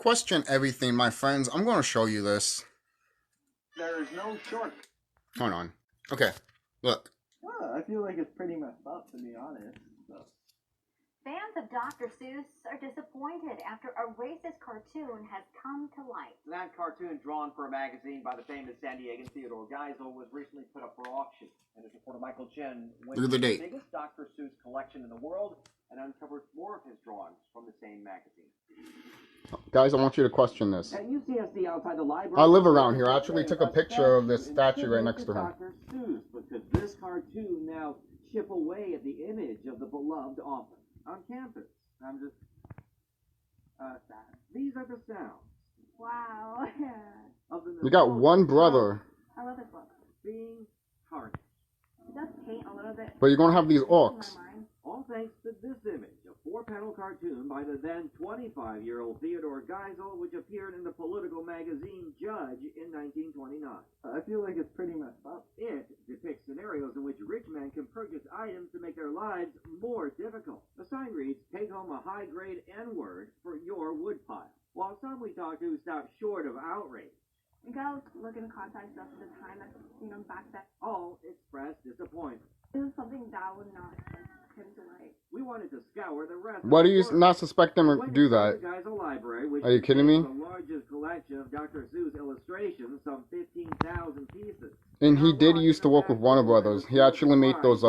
Question everything, my friends. I'm going to show you this. There is no short. Hold on. Okay, look. I feel like it's pretty messed up, to be honest. So. Fans of Dr. Seuss are disappointed after a racist cartoon has come to light. That cartoon, drawn for a magazine by the famous San Diegan Theodore Geisel, was recently put up for auction. And as reporter Michael Chen went to the biggest Dr. Seuss collection in the world and uncovered more of his drawings from the same magazine. Guys, I want you to question this. At UCSD outside the library, I live around here. I actually took a picture of this statue right next to him. Dr. Seuss, but could this cartoon now chip away at the image of the beloved author on campus? I'm just... these are the sounds. Wow. We got one brother. I love this book. Being tarnished. It does paint a little bit. But you're going to have these orcs. All thanks to this image, a 4-panel cartoon by the then 25-year-old Theodore Geisel, which appeared in the political magazine Judge in 1929. I feel like it's pretty messed up. It depicts scenarios in which rich men can purchase items to make their lives more difficult. The sign reads, "Take home a high-grade N-word for your woodpile." While some we talk to stop short of outrage. You gotta look in context of the time that, back then. All express disappointment. This is something that would not come to light. We wanted to scour the rest. Why do you not suspect them to do that? Are you kidding me? The largest collection of Dr. Seuss illustrations, some 15,000 pieces. And he did used to work with Warner Brothers. He actually made those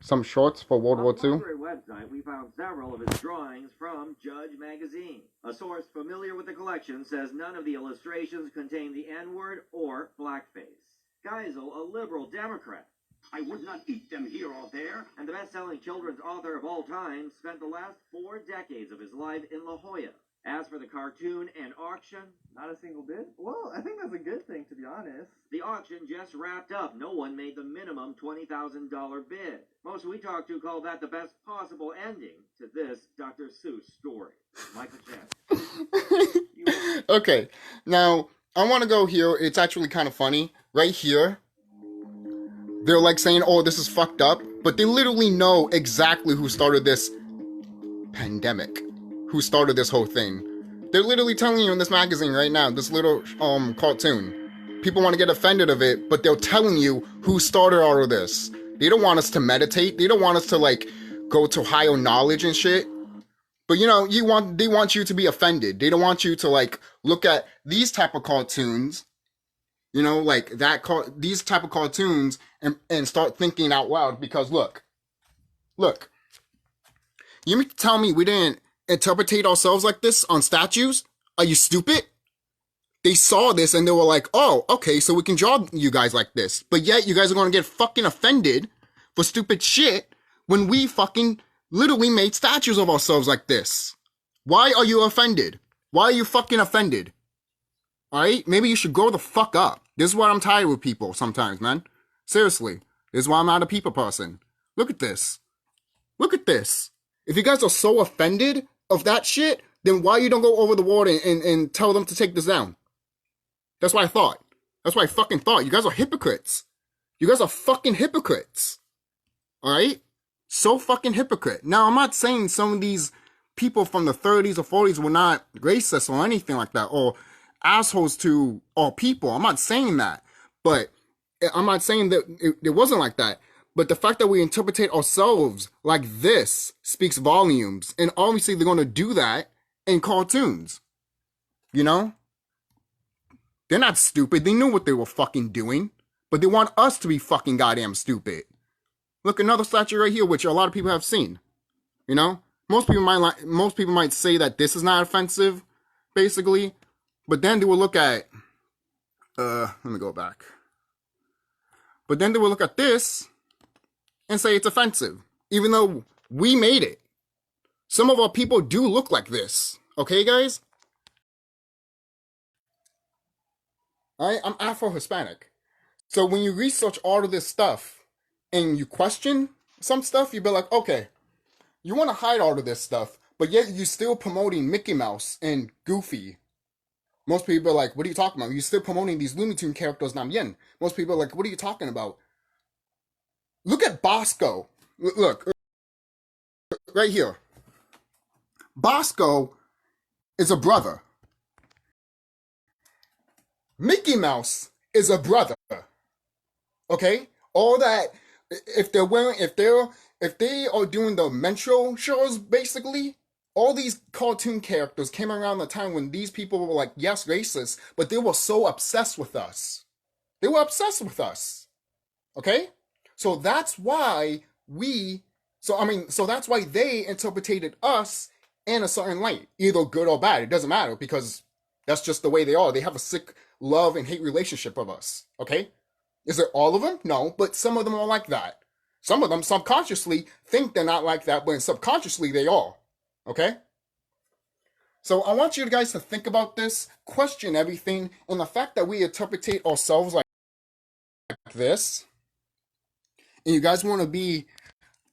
some shorts for World War II. On the website, we found several of his drawings from Judge magazine. A source familiar with the collection says none of the illustrations contain the N-word or blackface. Geisel, a liberal Democrat. I would not eat them here or there. And the best-selling children's author of all time spent the last 4 decades of his life in La Jolla. As for the cartoon and auction, not a single bid? Well, I think that's a good thing, to be honest. The auction just wrapped up. No one made the minimum $20,000 bid. Most we talked to call that the best possible ending to this Dr. Seuss story. Michael Chen. Okay, now, I want to go here. It's actually kind of funny. Right here, they're like saying, oh, this is fucked up. But they literally know exactly who started this pandemic. Who started this whole thing. They're literally telling you in this magazine right now, this little cartoon. People want to get offended of it, but they're telling you who started all of this. They don't want us to meditate. They don't want us to like go to higher knowledge and shit. But they want you to be offended. They don't want you to like look at these type of cartoons, like these type of cartoons and start thinking out loud. Because look, you mean to tell me we didn't interpretate ourselves like this on statues? Are you stupid? They saw this and they were like, oh, okay, so we can draw you guys like this. But yet you guys are going to get fucking offended for stupid shit when we fucking literally made statues of ourselves like this. Why are you offended? Why are you fucking offended? Alright? Maybe you should grow the fuck up. This is why I'm tired with people sometimes, man. Seriously. This is why I'm not a people person. Look at this. Look at this. If you guys are so offended of that shit, then why you don't go over the wall and tell them to take this down? That's what I thought. That's what I fucking thought. You guys are hypocrites. You guys are fucking hypocrites. Alright? So fucking hypocrite. Now, I'm not saying some of these people from the 30s or 40s were not racist or anything like that, or assholes to all people. I'm not saying that. But I'm not saying that it wasn't like that. But the fact that we interpret ourselves like this speaks volumes. And obviously they're going to do that in cartoons. They're not stupid. They knew what they were fucking doing. But they want us to be fucking goddamn stupid. Look, another statue right here, which a lot of people have seen. Most people might say that this is not offensive, basically. But then they will look at... let me go back. But then they will look at this and say it's offensive, even though we made it. Some of our people do look like this. Okay, guys? I'm Afro-Hispanic. So when you research all of this stuff and you question some stuff, you'll be like, okay, you want to hide all of this stuff, but yet you're still promoting Mickey Mouse and Goofy. Most people are like, what are you talking about? You're still promoting these Looney Tune characters también. Most people are like, what are you talking about? Look at Bosco. Look, right here. Bosco is a brother. Mickey Mouse is a brother. Okay? All that, if they are doing the Metro shows, basically, all these cartoon characters came around the time when these people were like, yes, racist, but they were so obsessed with us. They were obsessed with us. Okay? So that's why that's why they interpreted us in a certain light, either good or bad. It doesn't matter because that's just the way they are. They have a sick love and hate relationship of us. Okay? Is it all of them? No, but some of them are like that. Some of them subconsciously think they're not like that, but subconsciously they are. Okay? So I want you guys to think about this, question everything, and the fact that we interpret ourselves like this, and you guys want to be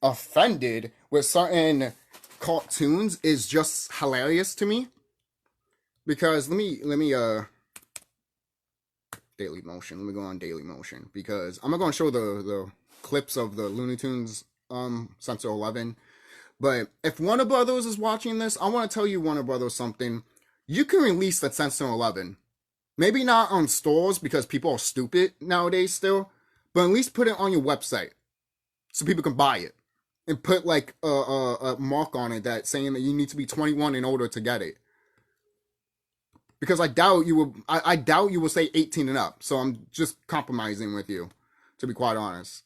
offended with certain cartoons is just hilarious to me. Because let me Daily Motion. Let me go on Daily Motion because I'm not going to show the clips of the Looney Tunes Censor 11. But if Warner Brothers is watching this, I want to tell you, Warner Brothers, something. You can release the Censor 11. Maybe not on stores because people are stupid nowadays still, but at least put it on your website so people can buy it. And put like a mark on it that saying that you need to be 21 in order to get it. Because I doubt you will say 18 and up. So I'm just compromising with you, to be quite honest.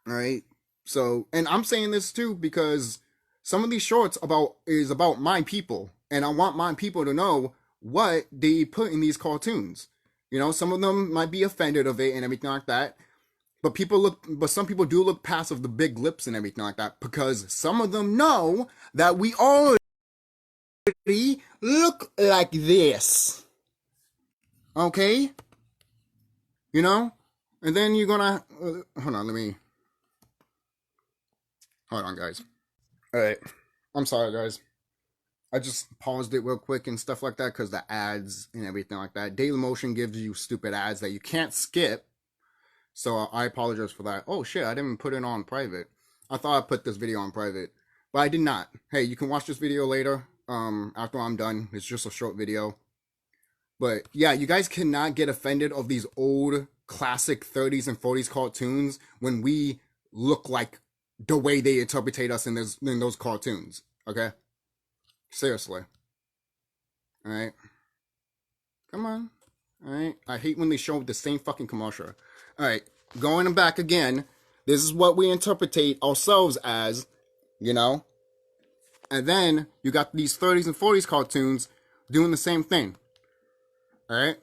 All right. So, and I'm saying this too because some of these shorts is about my people, and I want my people to know what they put in these cartoons. You know, some of them might be offended of it and everything like that, but some people do look past of the big lips and everything like that because some of them know that we already look like this. Okay? You know? And then you're gonna hold on, guys. Alright. I'm sorry, guys. I just paused it real quick and stuff like that because the ads and everything like that. Dailymotion gives you stupid ads that you can't skip. So I apologize for that. Oh shit, I didn't put it on private. I thought I put this video on private, but I did not. Hey, you can watch this video later after I'm done. It's just a short video. But yeah, you guys cannot get offended of these old classic 30s and 40s cartoons when we look like the way they interpret us in those cartoons. Okay? Seriously. Alright? Come on. Alright? I hate when they show the same fucking commercial. Alright, going back again. This is what we interpret ourselves as, you know? And then you got these 30s and 40s cartoons doing the same thing. Alright?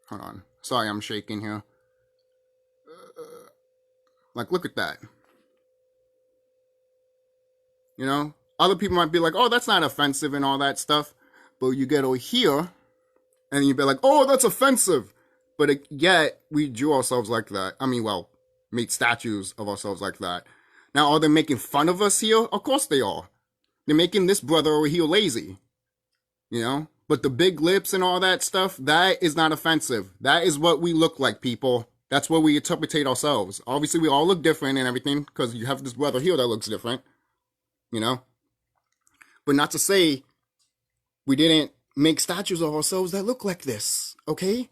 Hold on. Sorry, I'm shaking here. Like, look at that. You know? Other people might be like, oh, that's not offensive and all that stuff. But you get over here, and you'd be like, oh, that's offensive. But yet, we drew ourselves like that. I mean, well, made statues of ourselves like that. Now, are they making fun of us here? Of course they are. They're making this brother over here lazy. You know? But the big lips and all that stuff, that is not offensive. That is what we look like, people. That's what we interpret ourselves. Obviously, we all look different and everything, because you have this brother here that looks different. You know? But not to say we didn't make statues of ourselves that look like this, okay?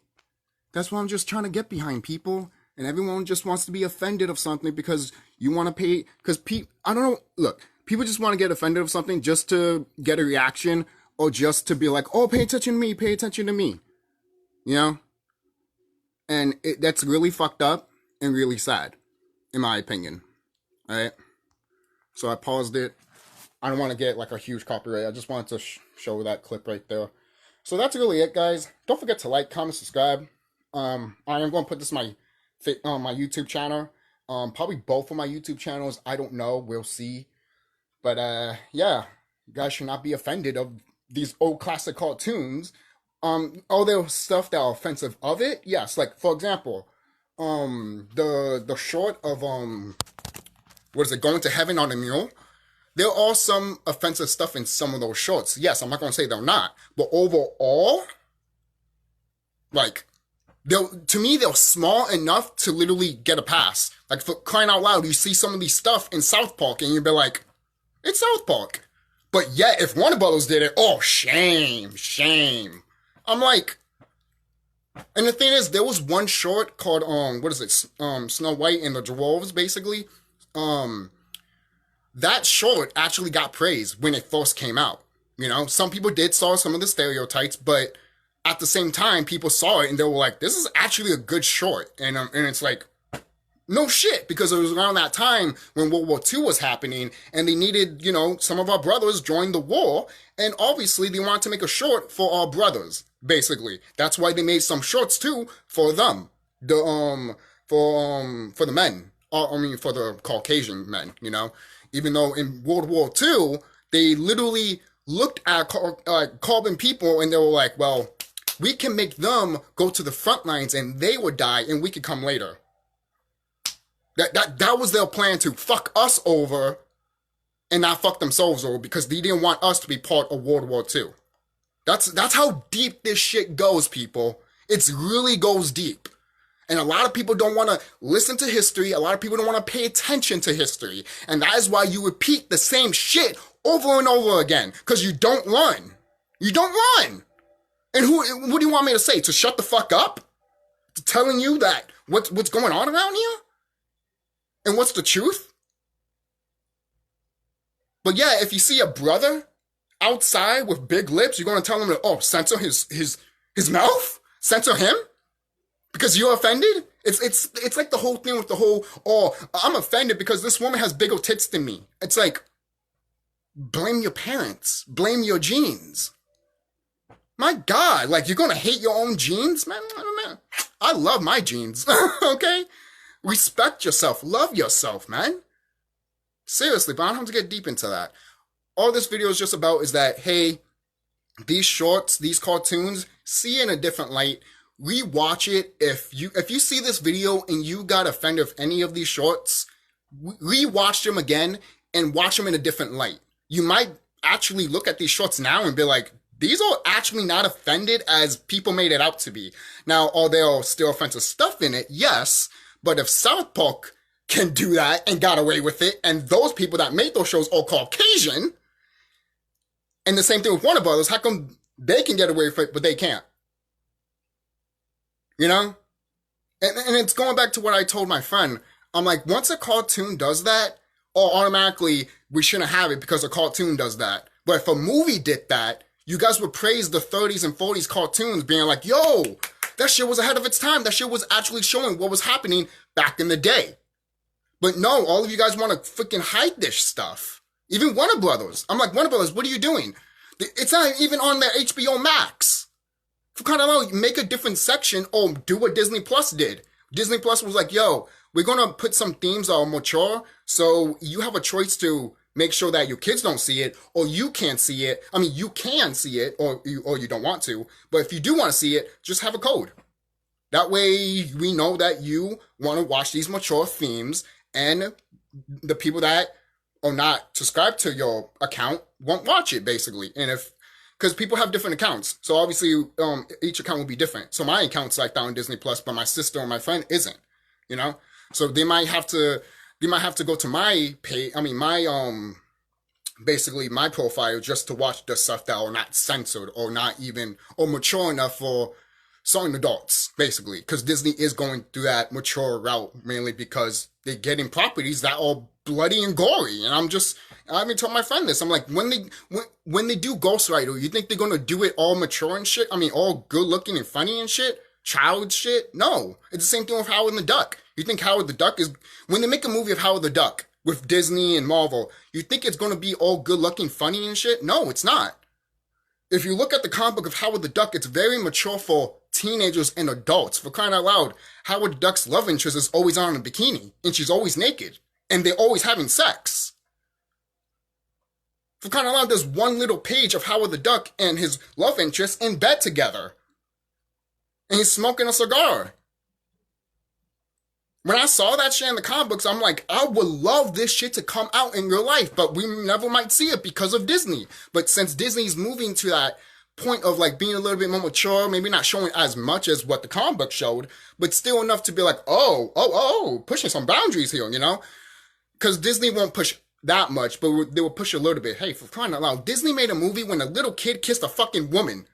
That's what I'm just trying to get behind, people. And everyone just wants to be offended of something because you want to pay, because I don't know, look, people just want to get offended of something just to get a reaction or just to be like, oh, pay attention to me, you know? And that's really fucked up and really sad, in my opinion, all right? So I paused it. I don't want to get like a huge copyright. I just wanted to show that clip right there. So that's really it, guys. Don't forget to like, comment, subscribe. I am going to put this on my YouTube channel. Probably both of my YouTube channels. I don't know. We'll see. But yeah, you guys should not be offended of these old classic cartoons. All the stuff that are offensive of it. Yes, like for example, the short of what is it? Going to Heaven on a Mule. There are some offensive stuff in some of those shorts. Yes, I'm not going to say they're not. But overall, like, to me, they're small enough to literally get a pass. Like, for crying out loud, you see some of these stuff in South Park and you'd be like, it's South Park. But yet, if Warner Brothers did it, oh, shame. I'm like, and the thing is, there was one short called, Snow White and the Dwarves, basically. That short actually got praised when it first came out. You know, some people did saw some of the stereotypes, but at the same time, people saw it and they were like, this is actually a good short. And it's like, no shit, because it was around that time when World War II was happening and they needed, you know, some of our brothers joined the war. And obviously they wanted to make a short for our brothers, basically. That's why they made some shorts too for them. For the men. For the Caucasian men, you know. Even though in World War II, they literally looked at carbon people and they were like, well, we can make them go to the front lines and they would die and we could come later. That was their plan, to fuck us over and not fuck themselves over, because they didn't want us to be part of World War II. That's how deep this shit goes, people. It really goes deep. And a lot of people don't want to listen to history. A lot of people don't want to pay attention to history. And that is why you repeat the same shit over and over again. Because you don't learn. You don't learn. And what do you want me to say? To shut the fuck up? To telling you that what's going on around here? And what's the truth? But yeah, if you see a brother outside with big lips, you're going to tell him to, censor his mouth? Censor him? Because you're offended? It's like the whole thing with the whole, I'm offended because this woman has bigger tits than me. It's like, blame your parents. Blame your genes. My God, like, you're gonna hate your own genes? Man, I love my genes, okay? Respect yourself. Love yourself, man. Seriously, but I don't have to get deep into that. All this video is just about is that, hey, these shorts, these cartoons, see in a different light. Rewatch it. If you see this video and you got offended with any of these shorts, rewatch them again and watch them in a different light. You might actually look at these shorts now and be like, these are actually not offended as people made it out to be. Now, are there still offensive stuff in it? Yes. But if South Park can do that and got away with it, and those people that made those shows are Caucasian, and the same thing with Warner Brothers, how come they can get away with it, but they can't? You know? And it's going back to what I told my friend. I'm like, once a cartoon does that, automatically we shouldn't have it because a cartoon does that. But if a movie did that, you guys would praise the 30s and 40s cartoons being like, yo, that shit was ahead of its time. That shit was actually showing what was happening back in the day. But no, all of you guys want to freaking hide this stuff. Even Warner Brothers. I'm like, Warner Brothers, what are you doing? It's not even on their HBO Max. For kind of make a different section or do what Disney Plus did. Disney Plus was like, yo, we're going to put some themes that are mature, so you have a choice to make sure that your kids don't see it, or you can't see it. I mean, you can see it, or you don't want to, but if you do want to see it, just have a code. That way we know that you want to watch these mature themes, and the people that are not subscribed to your account won't watch it, basically. And because people have different accounts. So obviously, each account will be different. So my account's like that on Disney Plus, but my sister or my friend isn't, you know? So they might have to go to my page, basically my profile just to watch the stuff that are not censored or not even, or mature enough for certain adults, basically. Because Disney is going through that mature route, mainly because they're getting properties that are bloody and gory. And I even told my friend this. I'm like, when they do Ghost Rider, you think they're gonna do it all mature and shit? I mean, all good looking and funny and shit? Child shit? No. It's the same thing with Howard the Duck. You think Howard the Duck is, when they make a movie of Howard the Duck with Disney and Marvel, you think it's gonna be all good looking, funny and shit? No, it's not. If you look at the comic book of Howard the Duck, it's very mature for teenagers and adults. For crying out loud, Howard the Duck's love interest is always on in a bikini, and she's always naked, and they're always having sex. For crying out loud, there's one little page of Howard the Duck and his love interest in bed together. And he's smoking a cigar. When I saw that shit in the comic books, I'm like, I would love this shit to come out in real life, but we never might see it because of Disney. But since Disney's moving to that point of like being a little bit more mature, maybe not showing as much as what the comic book showed, but still enough to be like, pushing some boundaries here, you know? Because Disney won't push that much, but they will push a little bit. Hey, for crying out loud, Disney made a movie when a little kid kissed a fucking woman.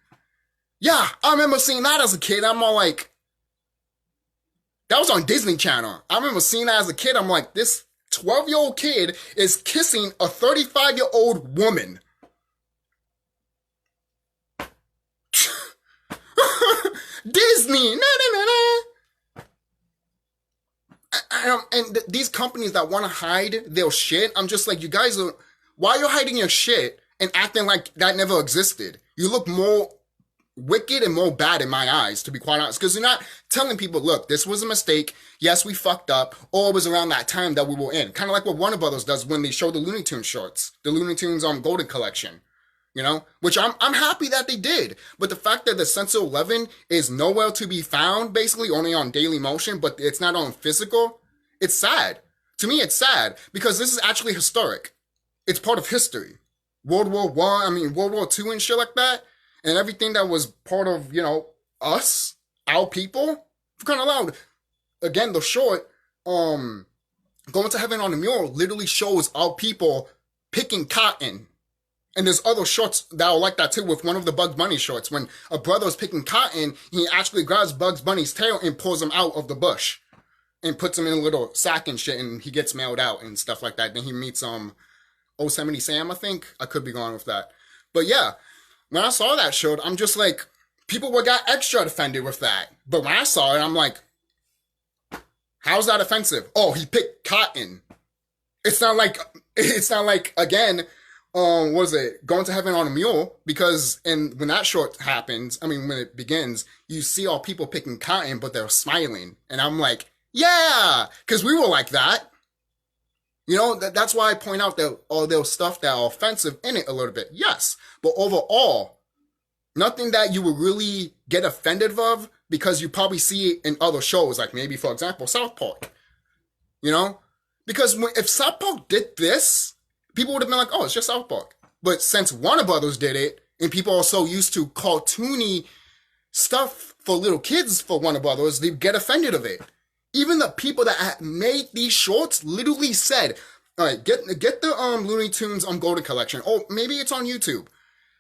Yeah, I remember seeing that as a kid. I'm all like, that was on Disney Channel. I remember seeing that as a kid. I'm like, this 12-year-old kid is kissing a 35-year-old woman. Disney, and these companies that want to hide their shit, I'm just like, you guys are, why are you hiding your shit and acting like that never existed? You look more wicked and more bad in my eyes, to be quite honest, because you're not telling people, look, this was a mistake, yes, we fucked up, or it was around that time that we were in. Kind of like what Warner Brothers does when they show the Looney Tunes shorts, the Looney Tunes Golden Collection. You know, which I'm happy that they did. But the fact that the Censor 11 is nowhere to be found, basically only on Daily Motion, but it's not on physical, it's sad. To me, it's sad because this is actually historic. It's part of history. World War II and shit like that, and everything that was part of, you know, us, our people, kind of loud. Again, the short, Going to Heaven on a Mule literally shows our people picking cotton. And there's other shorts that are like that too, with one of the Bugs Bunny shorts. When a brother's picking cotton, he actually grabs Bugs Bunny's tail and pulls him out of the bush. And puts him in a little sack and shit, and he gets mailed out and stuff like that. Then he meets Yosemite Sam, I think. I could be going with that. But yeah, when I saw that short, I'm just like, people got extra offended with that. But when I saw it, I'm like, how's that offensive? Oh, he picked cotton. It's not like, again, was it Going to Heaven on a Mule? Because when that short happens, when it begins, you see all people picking cotton, but they're smiling. And I'm like, yeah, because we were like that. You know, that's why I point out that all those stuff that are offensive in it a little bit. Yes, but overall, nothing that you would really get offended of because you probably see it in other shows, like maybe, for example, South Park. You know? Because if South Park did this, people would have been like, oh, it's just South Park. But since Warner Brothers did it, and people are so used to cartoony stuff for little kids for Warner Brothers, they get offended of it. Even the people that made these shorts literally said, all right, get the Looney Tunes Golden Collection. Oh, maybe it's on YouTube.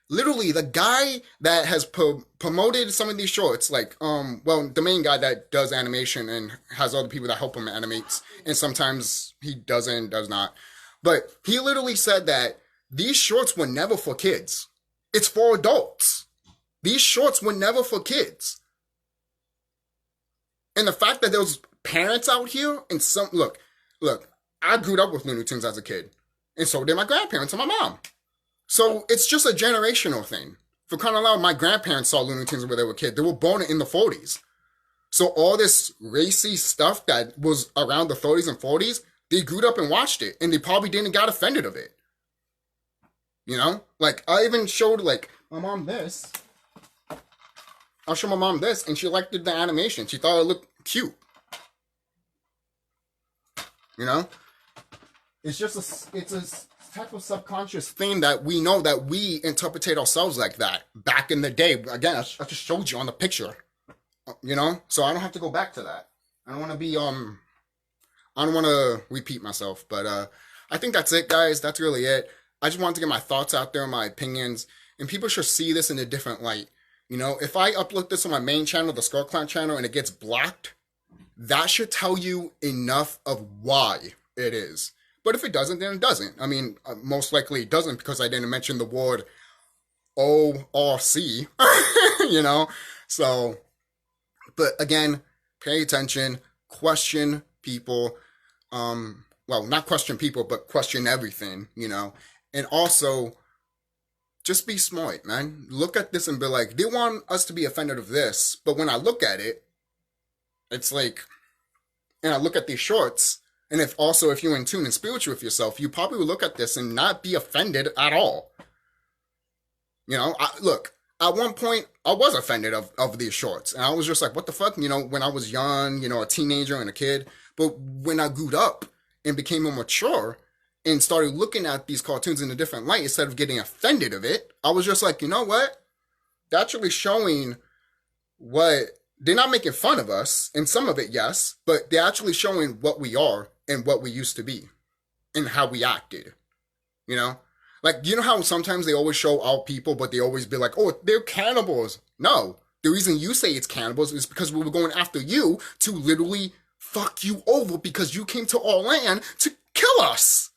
Literally, the guy that has promoted some of these shorts, like, the main guy that does animation and has other people that help him animates, and sometimes he does not. But he literally said that these shorts were never for kids. It's for adults. These shorts were never for kids. And the fact that there's parents out here and look, I grew up with Looney Tunes as a kid. And so did my grandparents and my mom. So it's just a generational thing. For crying out loud, my grandparents saw Looney Tunes when they were kids. They were born in the 40s. So all this racy stuff that was around the 30s and 40s, they grew up and watched it. And they probably didn't got offended of it. You know? Like, I even showed, like, my mom this. I'll show my mom this, and she liked the animation. She thought it looked cute. You know? It's just it's a type of subconscious thing that we know that we interpretate ourselves like that. Back in the day, again, I just showed you on the picture. You know? So I don't have to go back to that. I don't want to be, I don't want to repeat myself. But I think that's it, guys. That's really it. I just wanted to get my thoughts out there, my opinions. And people should see this in a different light. You know, if I upload this on my main channel, the TheSkullKlown channel, and it gets blocked, that should tell you enough of why it is. But if it doesn't, then it doesn't. Most likely it doesn't because I didn't mention the word ORC, you know? So, but again, pay attention, question people. Not question people, but question everything, you know? And also, just be smart, man. Look at this and be like, they want us to be offended of this. But when I look at it, it's like, and I look at these shorts, and if you're in tune and spiritual with yourself, you probably will look at this and not be offended at all. You know, at one point, I was offended of these shorts. And I was just like, what the fuck? You know, when I was young, you know, a teenager and a kid. But when I grew up and became more mature, and started looking at these cartoons in a different light, instead of getting offended of it, I was just like, you know what? they're actually showing what, they're not making fun of us, and some of it, yes, but they're actually showing what we are and what we used to be and how we acted, you know? Like, you know how sometimes they always show our people, but they always be like, oh, they're cannibals. No, the reason you say it's cannibals is because we were going after you to literally fuck you over because you came to our land to kill us.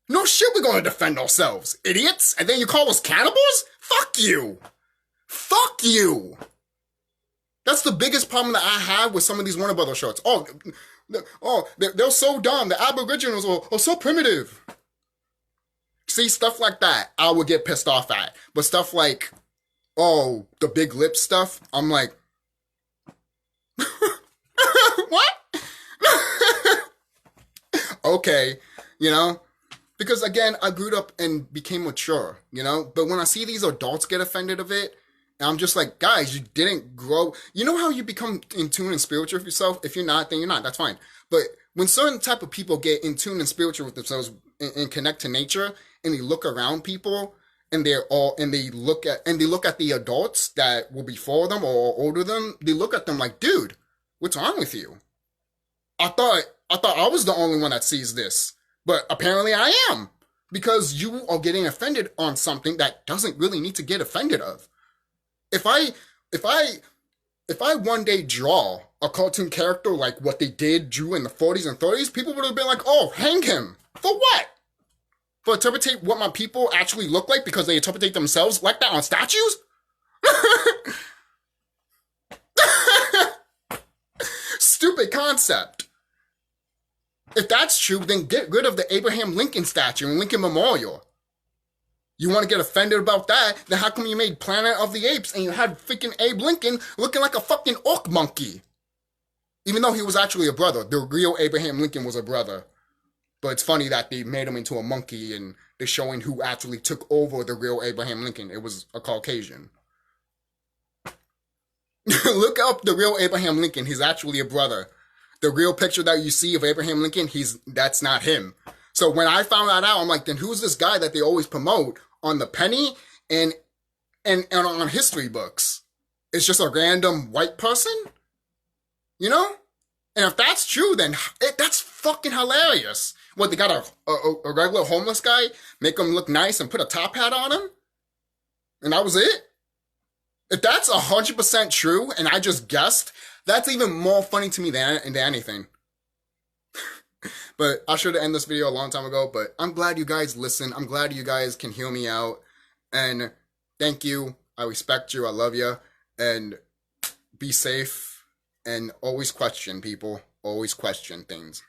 No shit, we're going to defend ourselves, idiots. And then you call us cannibals? Fuck you. Fuck you. That's the biggest problem that I have with some of these Warner Brothers shorts. They're so dumb. The Aboriginals are so primitive. See, stuff like that, I would get pissed off at. But stuff like, oh, the big lip stuff, I'm like, what? Okay, you know? Because again, I grew up and became mature, you know? But when I see these adults get offended of it, and I'm just like, guys, you didn't grow. You know how you become in tune and spiritual with yourself? If you're not, then you're not. That's fine. But when certain type of people get in tune and spiritual with themselves and connect to nature, and they look around people, and they look at the adults that will be before them or older than them, they look at them like, dude, what's wrong with you? I thought I was the only one that sees this, but apparently I am, because you are getting offended on something that doesn't really need to get offended of. If I one day draw a cartoon character like what they drew in the 40s and 30s, people would have been like, oh, hang him. For what? For interpretate what my people actually look like because they interpretate themselves like that on statues? Stupid concept. If that's true, then get rid of the Abraham Lincoln statue and Lincoln Memorial. You want to get offended about that, then how come you made Planet of the Apes and you had freaking Abe Lincoln looking like a fucking orc monkey? Even though he was actually a brother. The real Abraham Lincoln was a brother. But it's funny that they made him into a monkey and they're showing who actually took over the real Abraham Lincoln. It was a Caucasian. Look up the real Abraham Lincoln. He's actually a brother. The real picture that you see of Abraham Lincoln, that's not him. So when I found that out, I'm like, then who's this guy that they always promote on the penny and on history books? It's just a random white person? You know? And if that's true, then that's fucking hilarious. What, they got a regular homeless guy, make him look nice and put a top hat on him? And that was it? If that's 100% true, and I just guessed, that's even more funny to me than anything. But I should have ended this video a long time ago, but I'm glad you guys listen. I'm glad you guys can hear me out. And thank you. I respect you. I love you. And be safe. And always question people. Always question things.